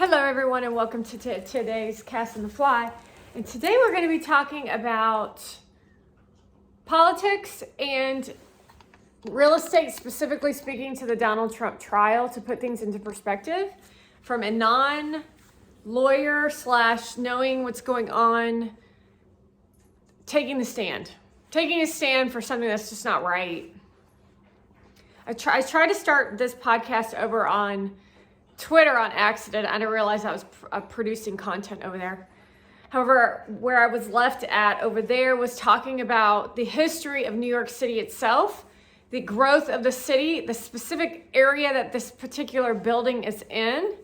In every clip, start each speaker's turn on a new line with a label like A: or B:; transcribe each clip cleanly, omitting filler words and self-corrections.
A: Hello everyone and welcome to today's Cast on the Fly. And today we're going to be talking about politics and real estate, specifically speaking to the Donald Trump trial, to put things into perspective from a non-lawyer / knowing what's going on, taking a stand for something that's just not right. I tried to start this podcast over on Twitter on accident. I didn't realize I was producing content over there. However, where I was left at over there was talking about the history of New York City itself, the growth of the city, the specific area that this particular building is in,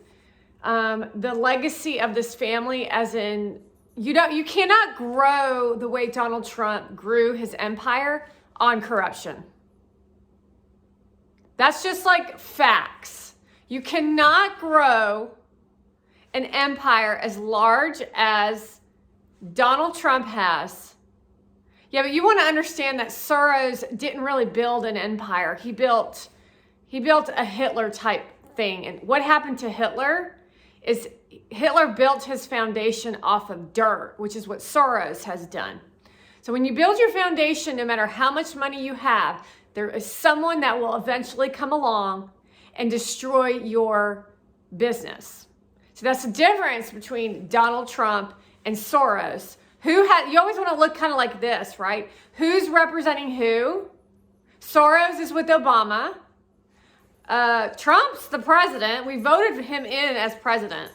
A: the legacy of this family, as in you cannot grow the way Donald Trump grew his empire on corruption. That's just like facts. You cannot grow an empire as large as Donald Trump has. Yeah, but you want to understand that Soros didn't really build an empire. He built a Hitler type thing. And what happened to Hitler is Hitler built his foundation off of dirt, which is what Soros has done. So when you build your foundation, no matter how much money you have, there is someone that will eventually come along and destroy your business. So that's the difference between Donald Trump and Soros. You always want to look kind of like this, right? Who's representing who? Soros is with Obama. Trump's the president. We voted him in as president.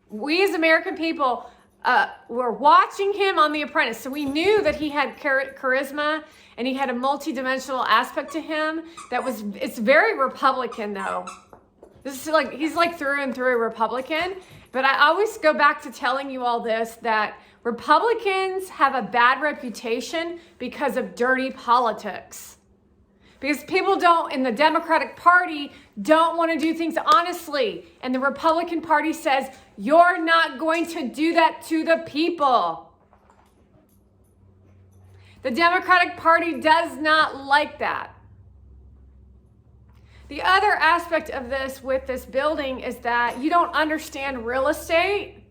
A: We as American people were watching him on The Apprentice. So we knew that he had charisma and he had a multi-dimensional aspect to him it's very Republican though. This is he's like through and through Republican. But I always go back to telling you all this, that Republicans have a bad reputation because of dirty politics. Because people in the Democratic Party don't want to do things honestly. And the Republican Party says, you're not going to do that to the people. The Democratic Party does not like that. The other aspect of this with this building is that you don't understand real estate.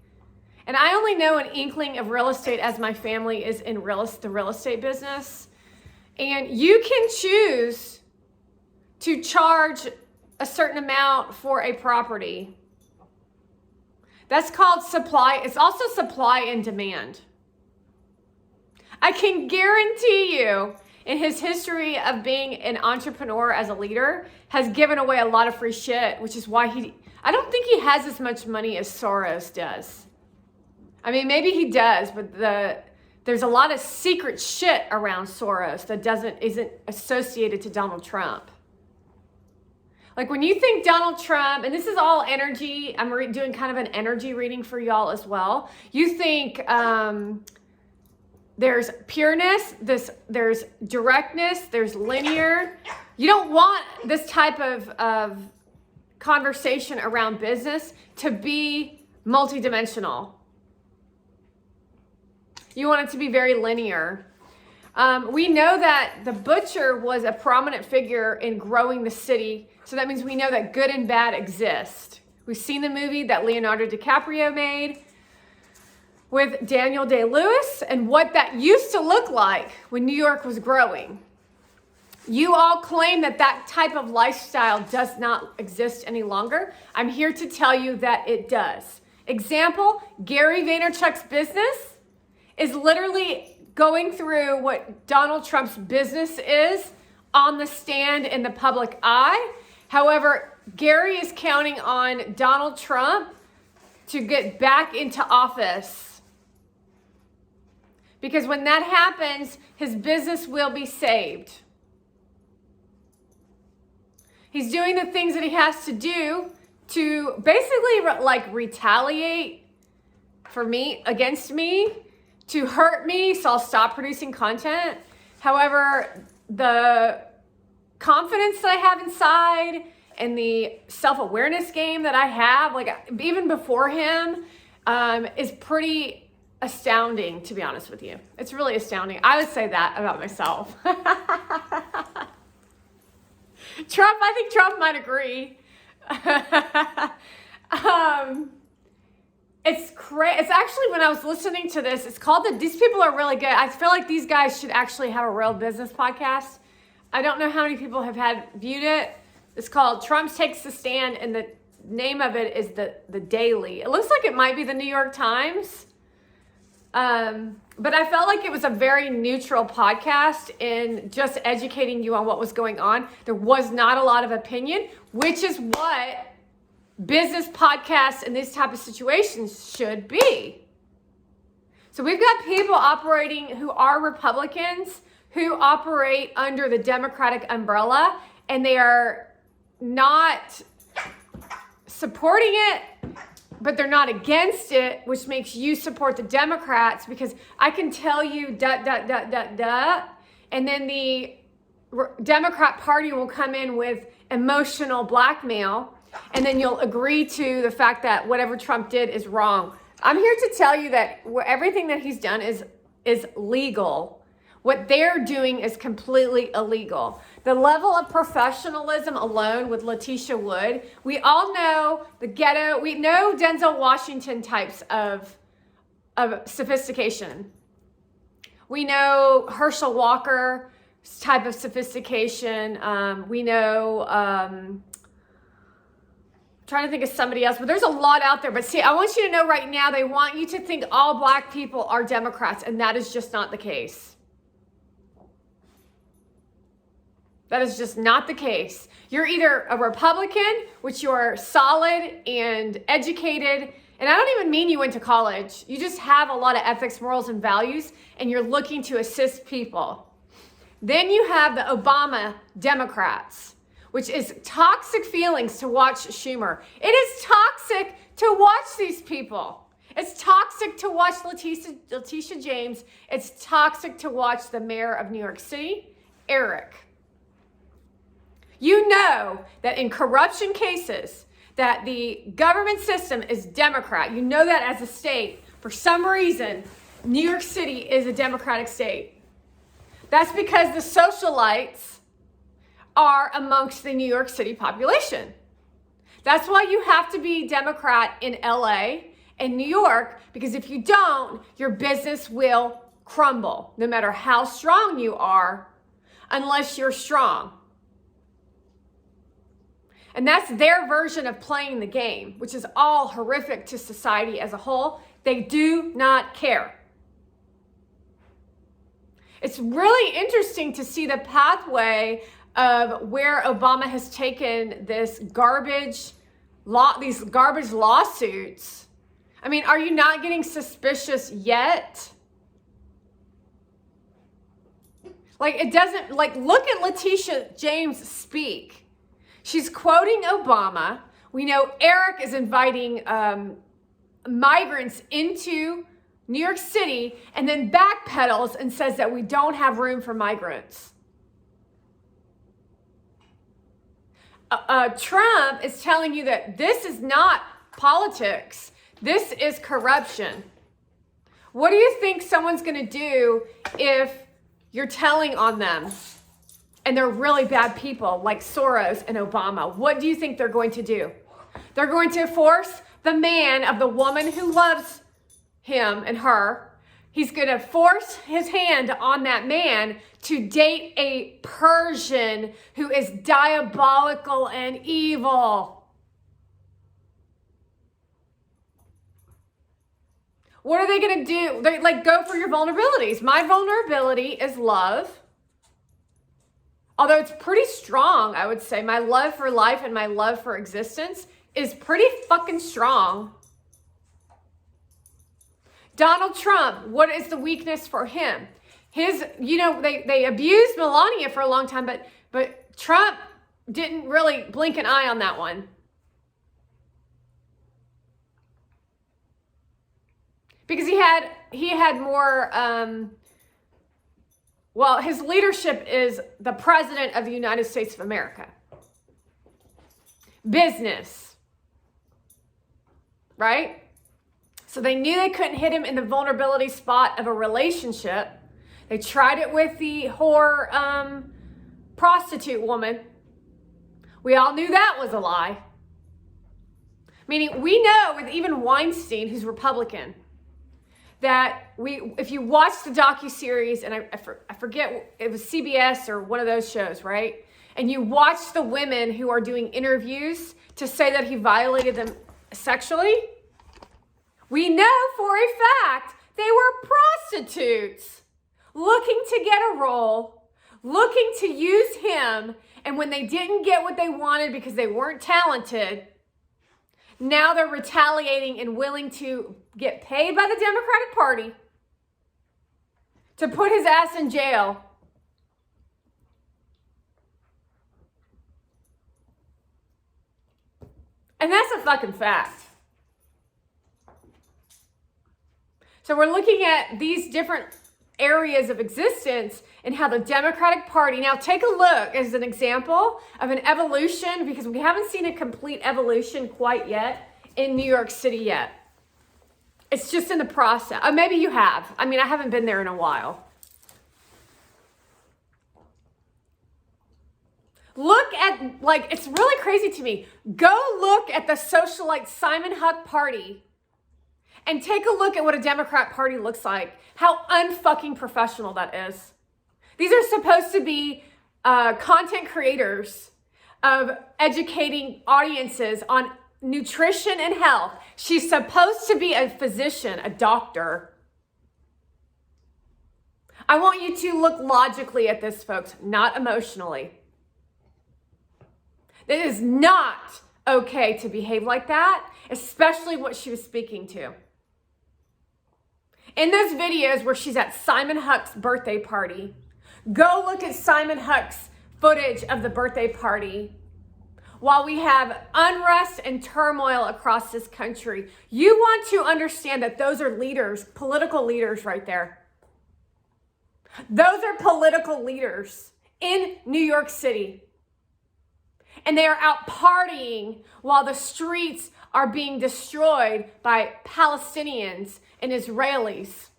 A: And I only know an inkling of real estate as my family is in the real estate business. And you can choose to charge a certain amount for a property. That's called supply. It's also supply and demand. I can guarantee you, in his history of being an entrepreneur as a leader, has given away a lot of free shit, which is why I don't think he has as much money as Soros does. I mean, maybe he does, but there's a lot of secret shit around Soros that isn't associated to Donald Trump. Like when you think Donald Trump, and this is all energy, I'm doing kind of an energy reading for y'all as well. You think there's pureness, there's directness, there's linear. You don't want this type of conversation around business to be multidimensional. You want it to be very linear. We know that the butcher was a prominent figure in growing the city. So that means we know that good and bad exist. We've seen the movie that Leonardo DiCaprio made with Daniel Day-Lewis and what that used to look like when New York was growing. You all claim that type of lifestyle does not exist any longer. I'm here to tell you that it does. Example, Gary Vaynerchuk's business is literally going through what Donald Trump's business is on the stand in the public eye. However, Gary is counting on Donald Trump to get back into office. Because when that happens, his business will be saved. He's doing the things that he has to do to basically retaliate against me, to hurt me, so I'll stop producing content. However, the confidence that I have inside and the self-awareness game that I have, even before him, is pretty astounding, to be honest with you. It's really astounding. I would say that about myself. I think Trump might agree. actually, when I was listening to this, it's called these people are really good. I feel like these guys should actually have a real business podcast. I don't know how many people have viewed it. It's called Trump Takes the Stand, and the name of it is the Daily. It looks like it might be the New York Times. But I felt like it was a very neutral podcast in just educating you on what was going on. There was not a lot of opinion, which is what business podcasts in these type of situations should be. So we've got people operating who are Republicans, who operate under the Democratic umbrella, and they are not supporting it, but they're not against it, which makes you support the Democrats, because I can tell you and then the Democrat Party will come in with emotional blackmail, and then you'll agree to the fact that whatever Trump did is wrong. I'm here to tell you that everything that he's done is legal. What they're doing is completely illegal. The level of professionalism alone with Letitia Wood, we all know the ghetto, we know Denzel Washington types of sophistication. We know Herschel Walker type of sophistication. We know, trying to think of somebody else, but there's a lot out there. But see, I want you to know right now, they want you to think all black people are Democrats, and that is just not the case. That is just not the case. You're either a Republican, which you're solid and educated, and I don't even mean you went to college. You just have a lot of ethics, morals, and values, and you're looking to assist people. Then you have the Obama Democrats, which is toxic feelings to watch Schumer. It is toxic to watch these people. It's toxic to watch Letitia James. It's toxic to watch the mayor of New York City, Eric. You know that in corruption cases, that the government system is Democrat. You know that as a state. For some reason, New York City is a Democratic state. That's because the socialites are amongst the New York City population. That's why you have to be Democrat in LA and New York, because if you don't, your business will crumble, no matter how strong you are, unless you're strong. And that's their version of playing the game, which is all horrific to society as a whole. They do not care. It's really interesting to see the pathway of where Obama has taken these garbage lawsuits. I mean, are you not getting suspicious yet? Like, it doesn't, like, look at Letitia James speak. She's quoting Obama. We know Eric is inviting migrants into New York City and then backpedals and says that we don't have room for migrants. Trump is telling you that this is not politics. This is corruption. What do you think someone's going to do if you're telling on them and they're really bad people like Soros and Obama? What do you think they're going to do? They're going to force the man of the woman who loves him and her. He's going to force his hand on that man to date a Persian who is diabolical and evil. What are they going to do? They go for your vulnerabilities. My vulnerability is love. Although it's pretty strong, I would say. My love for life and my love for existence is pretty fucking strong. Donald Trump, what is the weakness for him? They abused Melania for a long time, but Trump didn't really blink an eye on that one. Because he had more, his leadership is the president of the United States of America. Business. Right? So they knew they couldn't hit him in the vulnerability spot of a relationship. They tried it with the whore prostitute woman. We all knew that was a lie. Meaning, we know with even Weinstein, who's Republican, that if you watch the docuseries, and I forget, it was CBS or one of those shows, right? And you watch the women who are doing interviews to say that he violated them sexually, we know for a fact they were prostitutes looking to get a role, looking to use him, and when they didn't get what they wanted because they weren't talented, now they're retaliating and willing to get paid by the Democratic Party to put his ass in jail. And that's a fucking fact. So we're looking at these different areas of existence and how the Democratic Party, now take a look as an example of an evolution, because we haven't seen a complete evolution quite yet in New York City yet. It's just in the process. Maybe you have. I mean, I haven't been there in a while. Look at, like, it's really crazy to me. Go look at the socialite Simon Huck party and take a look at what a Democrat party looks like. How unfucking professional that is. These are supposed to be content creators of educating audiences on nutrition and health. She's supposed to be a physician, a doctor. I want you to look logically at this, folks, not emotionally. It is not okay to behave like that, especially what she was speaking to. In those videos where she's at Simon Huck's birthday party, go look at Simon Huck's footage of the birthday party. While we have unrest and turmoil across this country, you want to understand that those are leaders, political leaders right there. Those are political leaders in New York City. And they are out partying while the streets are being destroyed by Palestinians and Israelis.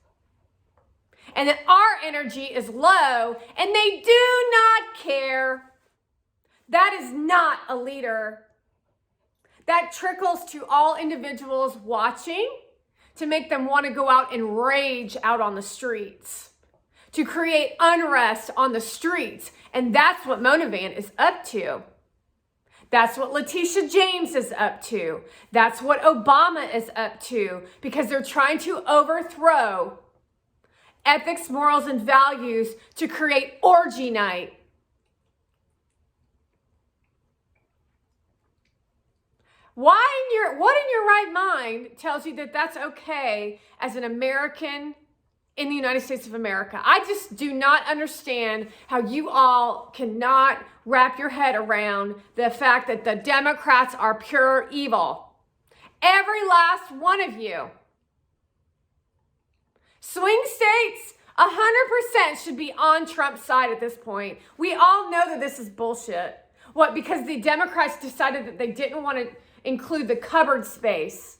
A: And that our energy is low and they do not care. That is not a leader. That trickles to all individuals watching to make them want to go out and rage out on the streets, to create unrest on the streets. And that's what Monavant is up to. That's what Letitia James is up to. That's what Obama is up to, because they're trying to overthrow ethics, morals, and values to create orgy night. What in your right mind tells you that that's okay as an American in the United States of America? I just do not understand how you all cannot wrap your head around the fact that the Democrats are pure evil. Every last one of you. Swing states, 100% should be on Trump's side at this point. We all know that this is bullshit. What, because the Democrats decided that they didn't want to include the cupboard space,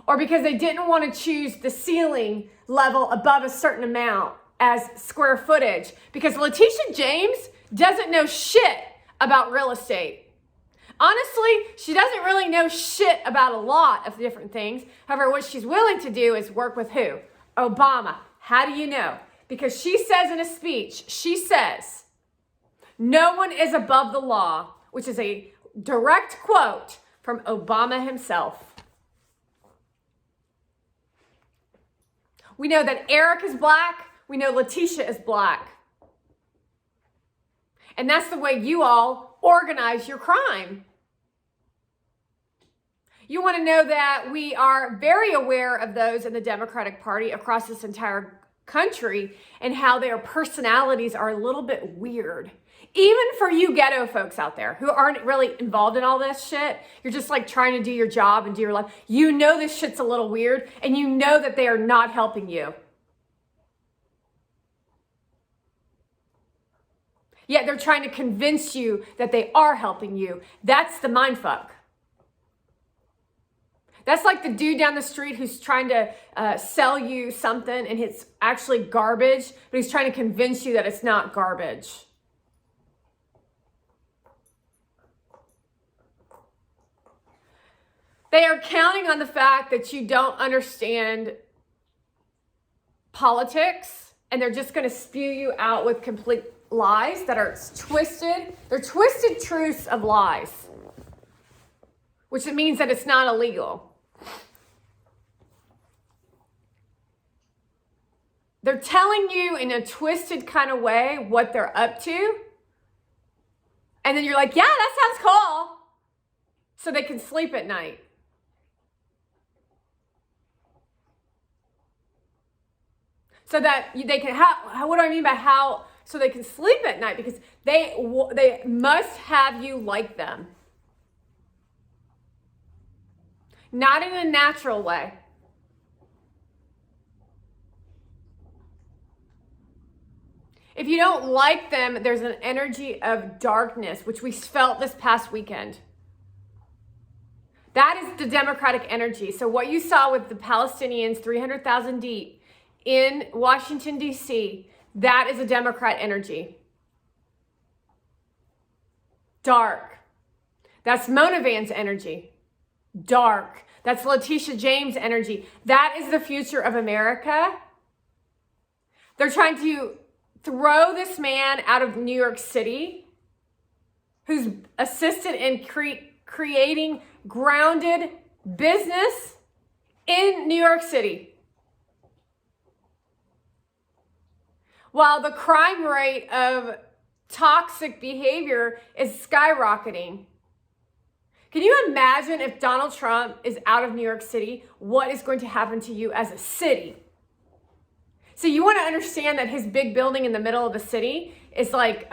A: or because they didn't want to choose the ceiling level above a certain amount as square footage, because Letitia James doesn't know shit about real estate. Honestly, she doesn't really know shit about a lot of different things. However, what she's willing to do is work with who? Obama. How do you know? Because she says in a speech, she says, no one is above the law, which is a direct quote from Obama himself. We know that Eric is black. We know Letitia is black. And that's the way you all organize your crime. You want to know that we are very aware of those in the Democratic Party across this entire country and how their personalities are a little bit weird. Even for you ghetto folks out there who aren't really involved in all this shit, you're just like trying to do your job and do your life. You know this shit's a little weird, and you know that they are not helping you. Yet they're trying to convince you that they are helping you. That's the mindfuck. That's like the dude down the street who's trying to sell you something and it's actually garbage, but he's trying to convince you that it's not garbage. They are counting on the fact that you don't understand politics, and they're just going to spew you out with complete lies that are twisted. They're twisted truths of lies, which means that it's not illegal. They're telling you in a twisted kind of way what they're up to. And then you're like, yeah, that sounds cool. So they can sleep at night. So that they can, what do I mean by how? So they can sleep at night because they must have you like them. Not in a natural way. If you don't like them, there's an energy of darkness, which we felt this past weekend. That is the Democratic energy. So what you saw with the Palestinians, 300,000 deep in Washington, D.C., that is a Democrat energy. Dark. That's Mona Van's energy. Dark. That's Letitia James' energy. That is the future of America. They're trying to throw this man out of New York City, who's assisted in creating grounded business in New York City. While the crime rate of toxic behavior is skyrocketing. Can you imagine if Donald Trump is out of New York City, what is going to happen to you as a city? So you want to understand that his big building in the middle of the city is like,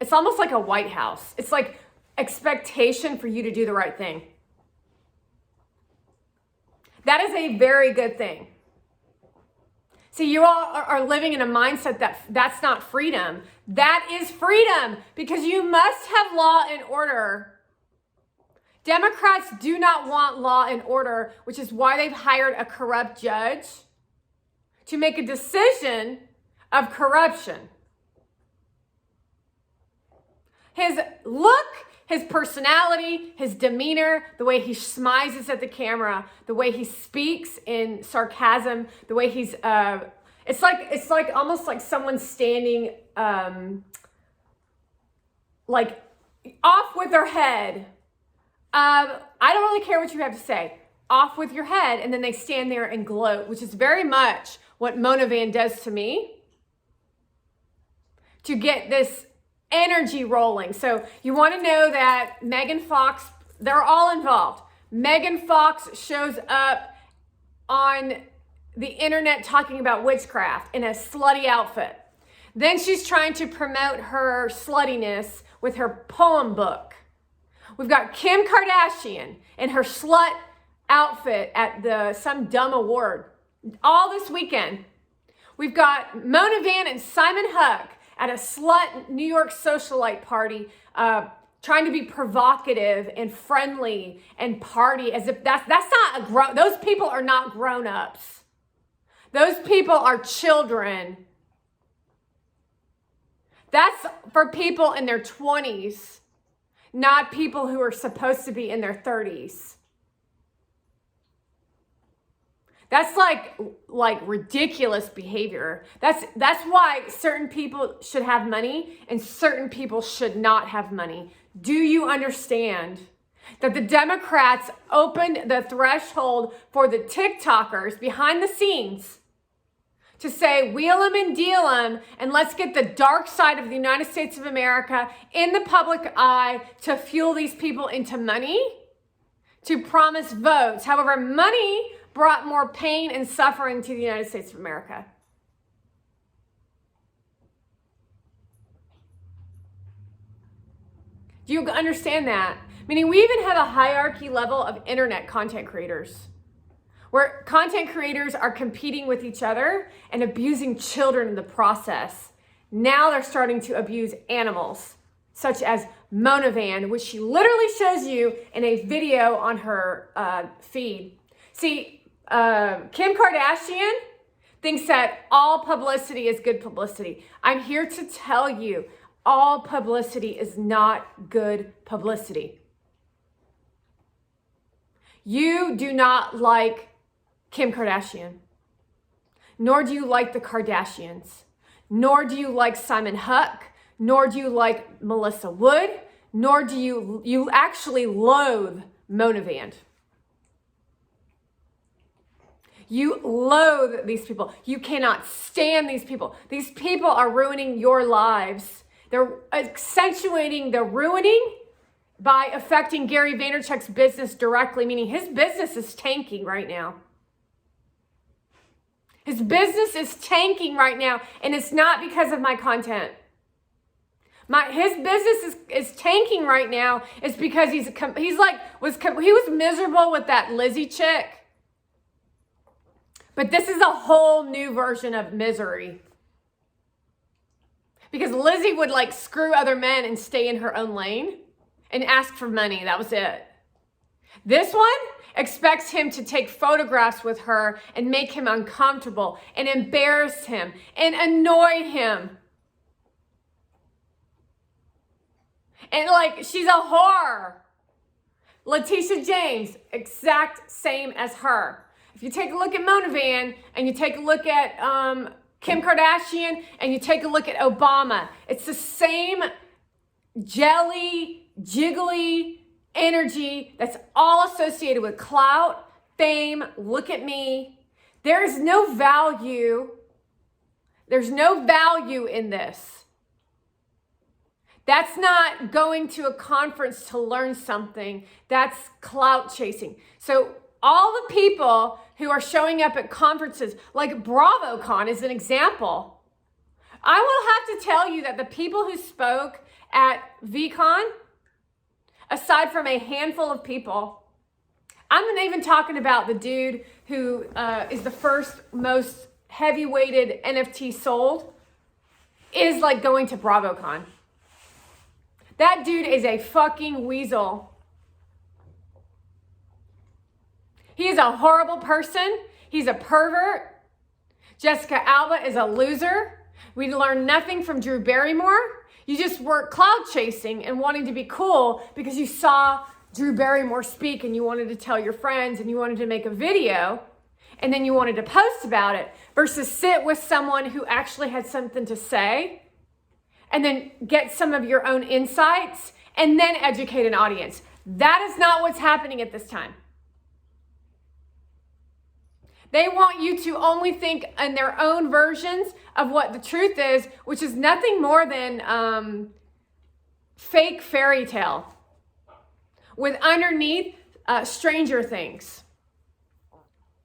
A: it's almost like a White House. It's like expectation for you to do the right thing. That is a very good thing. See, you all are living in a mindset that's not freedom. That is freedom because you must have law and order. Democrats do not want law and order, which is why they've hired a corrupt judge to make a decision of corruption. His look, his personality, his demeanor, the way he smiles at the camera, the way he speaks in sarcasm, the way he's, it's like almost like someone standing, like off with their head. I don't really care what you have to say. Off with your head, and then they stand there and gloat, which is very much what Mona Van does to me to get this energy rolling. So you want to know that Megan Fox, they're all involved. Megan Fox shows up on the internet talking about witchcraft in a slutty outfit. Then she's trying to promote her sluttiness with her poem book. We've got Kim Kardashian in her slut outfit at some dumb award all this weekend. We've got Mona Van and Simon Huck at a slut New York socialite party, trying to be provocative and friendly and party as if that's not those people are not grown-ups. Those people are children. That's for people in their 20s, not people who are supposed to be in their 30s. That's like ridiculous behavior. That's why certain people should have money and certain people should not have money. Do you understand that the Democrats opened the threshold for the TikTokers behind the scenes to say wheel them and deal them, and let's get the dark side of the United States of America in the public eye to fuel these people into money, to promise votes. However, money brought more pain and suffering to the United States of America. Do you understand that? Meaning we even have a hierarchy level of internet content creators, where content creators are competing with each other and abusing children in the process. Now they're starting to abuse animals, such as Mona Van, which she literally shows you in a video on her feed. See, Kim Kardashian thinks that all publicity is good publicity. I'm here to tell you, all publicity is not good publicity. You do not like Kim Kardashian. nor do you like the Kardashians, nor do you like Simon Huck, nor do you like Melissa Wood, nor do you actually loathe Mona Vand. You loathe these people. You cannot stand these people. These people are ruining your lives. They're accentuating the ruining by affecting Gary Vaynerchuk's business directly, meaning his business is tanking right now. His business is tanking right now, and it's not because of my content. His business is tanking right now. It's because he was miserable with that Lizzie chick. But this is a whole new version of misery. Because Lizzie would like screw other men and stay in her own lane and ask for money. That was it. This one expects him to take photographs with her and make him uncomfortable and embarrass him and annoy him. And like, she's a whore. Letitia James, exact same as her. If you take a look at Mona Vand and you take a look at Kim Kardashian and you take a look at Obama, it's the same jelly, jiggly energy that's all associated with clout, fame, look at me. There is no value. There's no value in this. That's not going to a conference to learn something. That's clout chasing. So all the people who are showing up at conferences, like BravoCon is an example. I will have to tell you that the people who spoke at VCon, aside from a handful of people, I'm not even talking about the dude who is the first most heavy-weighted NFT sold, is like going to BravoCon. That dude is a fucking weasel. He is a horrible person. He's a pervert. Jessica Alba is a loser. We learned nothing from Drew Barrymore. You just were cloud chasing and wanting to be cool because you saw Drew Barrymore speak and you wanted to tell your friends and you wanted to make a video and then you wanted to post about it versus sit with someone who actually had something to say and then get some of your own insights and then educate an audience. That is not what's happening at this time. They want you to only think in their own versions of what the truth is, which is nothing more than fake fairy tale with underneath Stranger Things.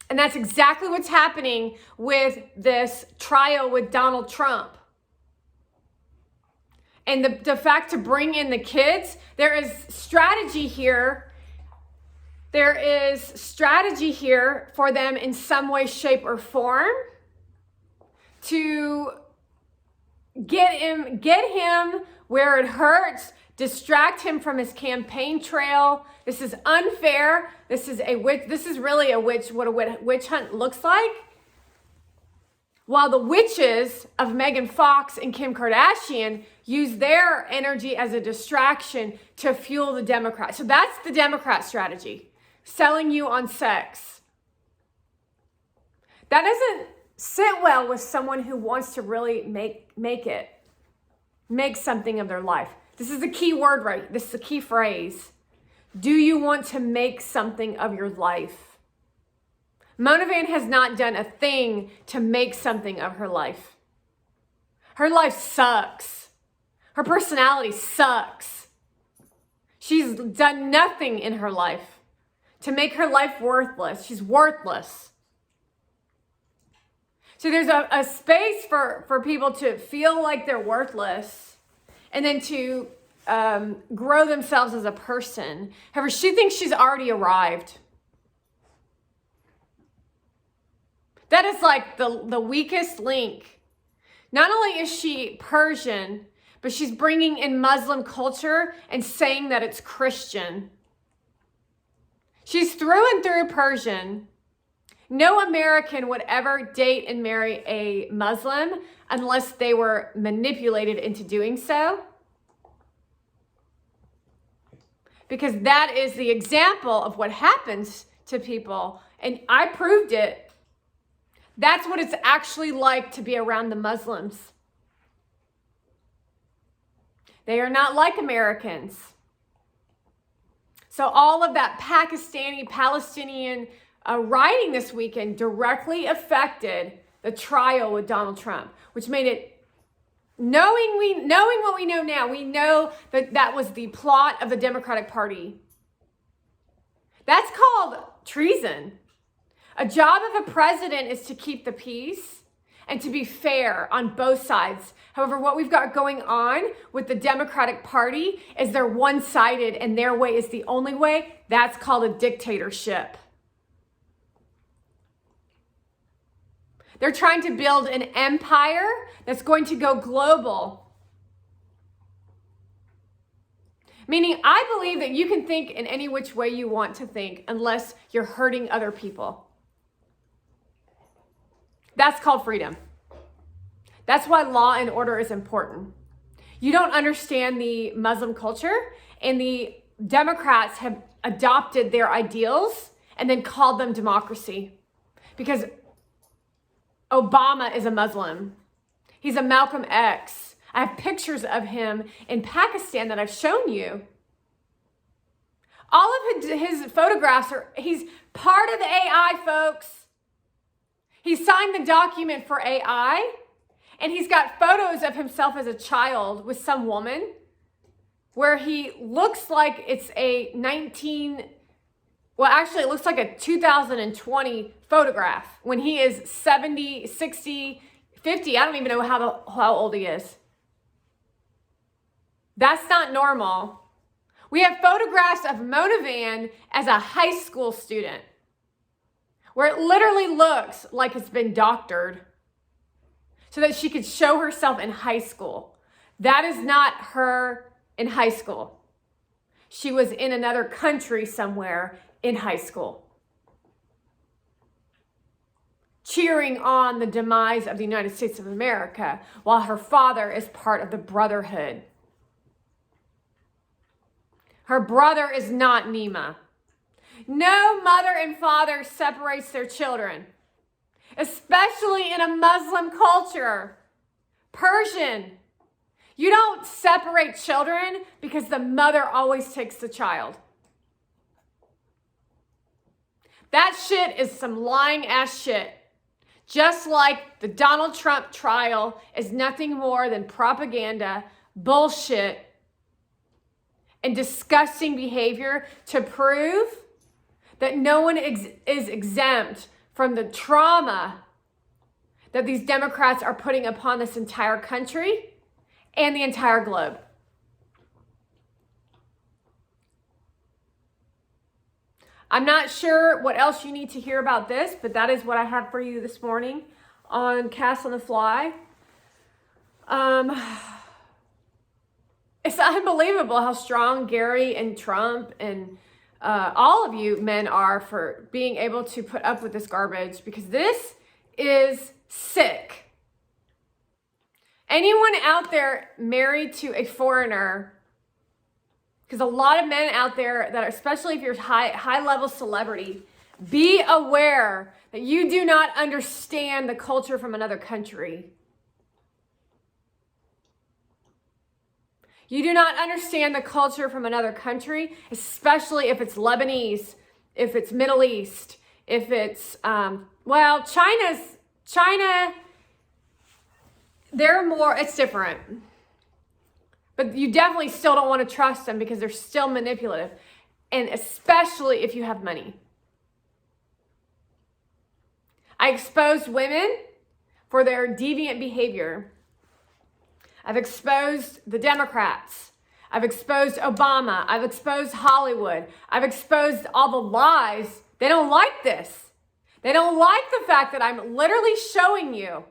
A: And that's exactly what's happening with this trial with Donald Trump. And the fact to bring in the kids, there is strategy here. There is strategy here for them in some way, shape, or form to get him where it hurts, distract him from his campaign trail. This is unfair. This is really what a witch hunt looks like. While the witches of Megan Fox and Kim Kardashian use their energy as a distraction to fuel the Democrats. So that's the Democrat strategy. Selling you on sex. That doesn't sit well with someone who wants to really make something of their life. This is the key word, right? This is the key phrase. Do you want to make something of your life? Mona Vand has not done a thing to make something of her life. Her life sucks. Her personality sucks. She's done nothing in her life to make her life worthless. She's worthless. So there's a space for people to feel like they're worthless and then to grow themselves as a person. However, she thinks she's already arrived. That is like the weakest link. Not only is she Persian, but she's bringing in Muslim culture and saying that it's Christian. She's through and through Persian. No American would ever date and marry a Muslim unless they were manipulated into doing so. Because that is the example of what happens to people. And I proved it. That's what it's actually like to be around the Muslims. They are not like Americans. So all of that Pakistani, Palestinian rioting this weekend directly affected the trial with Donald Trump, which made it, knowing what we know now, we know that that was the plot of the Democratic Party. That's called treason. A job of a president is to keep the peace and to be fair on both sides. However, what we've got going on with the Democratic Party is they're one-sided and their way is the only way. That's called a dictatorship. They're trying to build an empire that's going to go global. Meaning, I believe that you can think in any which way you want to think unless you're hurting other people. That's called freedom. That's why law and order is important. You don't understand the Muslim culture, and the Democrats have adopted their ideals and then called them democracy. Because Obama is a Muslim. He's a Malcolm X. I have pictures of him in Pakistan that I've shown you. All of his photographs he's part of the AI, folks. He signed the document for AI, and he's got photos of himself as a child with some woman where he looks like it's a it looks like a 2020 photograph when he is 70, 60, 50. I don't even know how old he is. That's not normal. We have photographs of Mona Van as a high school student where it literally looks like it's been doctored so that she could show herself in high school. That is not her in high school. She was in another country somewhere in high school, cheering on the demise of the United States of America while her father is part of the Brotherhood. Her brother is not Nima. No mother and father separates their children, especially in a Muslim culture. Persian, you don't separate children because the mother always takes the child. That shit is some lying ass shit. Just like the Donald Trump trial is nothing more than propaganda, bullshit, and disgusting behavior to prove that no one is exempt from the trauma that these Democrats are putting upon this entire country and the entire globe. I'm not sure what else you need to hear about this, but that is what I have for you this morning on Cast on the Fly. It's unbelievable how strong Gary and Trump and all of you men are for being able to put up with this garbage, because this is sick. Anyone out there married to a foreigner, because a lot of men out there that are, especially if you're high level celebrity, be aware that you do not understand the culture from another country. You do not understand the culture from another country, especially if it's Lebanese, if it's Middle East, if it's, China, they're more, it's different. But you definitely still don't want to trust them because they're still manipulative. And especially if you have money. I exposed women for their deviant behavior. I've exposed the Democrats. I've exposed Obama. I've exposed Hollywood. I've exposed all the lies. They don't like this. They don't like the fact that I'm literally showing you.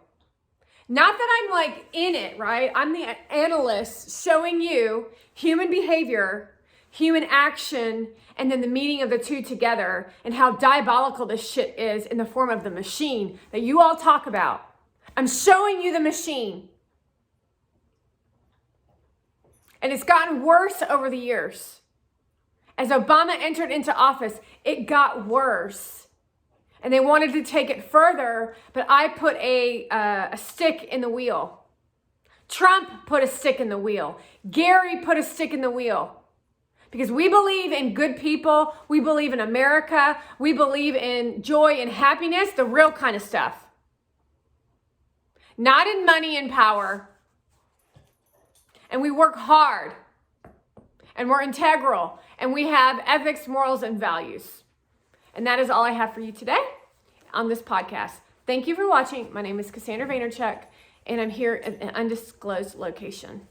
A: Not that I'm like in it, right? I'm the analyst showing you human behavior, human action, and then the meeting of the two together and how diabolical this shit is in the form of the machine that you all talk about. I'm showing you the machine. And it's gotten worse over the years. As Obama entered into office, it got worse. And they wanted to take it further, but I put a stick in the wheel. Trump put a stick in the wheel. Gary put a stick in the wheel. Because we believe in good people. We believe in America. We believe in joy and happiness, the real kind of stuff. Not in money and power. And we work hard. And we're integral. And we have ethics, morals, and values. And that is all I have for you today on this podcast. Thank you for watching. My name is Cassandra Vaynerchuk, and I'm here at an undisclosed location.